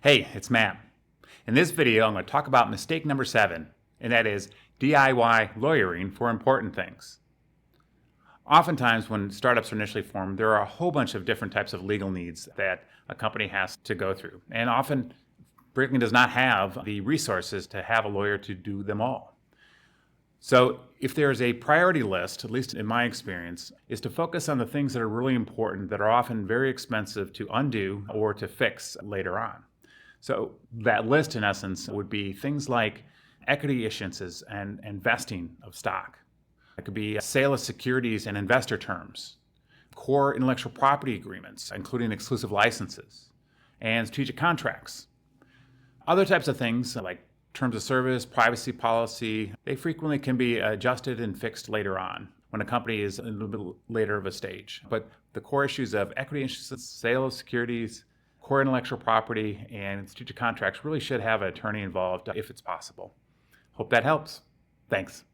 Hey, it's Matt. In this video, I'm going to talk about mistake number 7, and that is DIY lawyering for important things. Oftentimes, when startups are initially formed, there are a whole bunch of different types of legal needs that a company has to go through. And often, Brickling does not have the resources to have a lawyer to do them all. So if there's a priority list, at least in my experience, is to focus on the things that are really important that are often very expensive to undo or to fix later on. So that list, in essence, would be things like equity issuances and vesting of stock. It could be a sale of securities and investor terms, core intellectual property agreements, including exclusive licenses, and strategic contracts. Other types of things like terms of service, privacy policy, they frequently can be adjusted and fixed later on when a company is a little bit later of a stage. But the core issues of equity issuances, sale of securities, core intellectual property, and strategic contracts really should have an attorney involved if it's possible. Hope that helps. Thanks.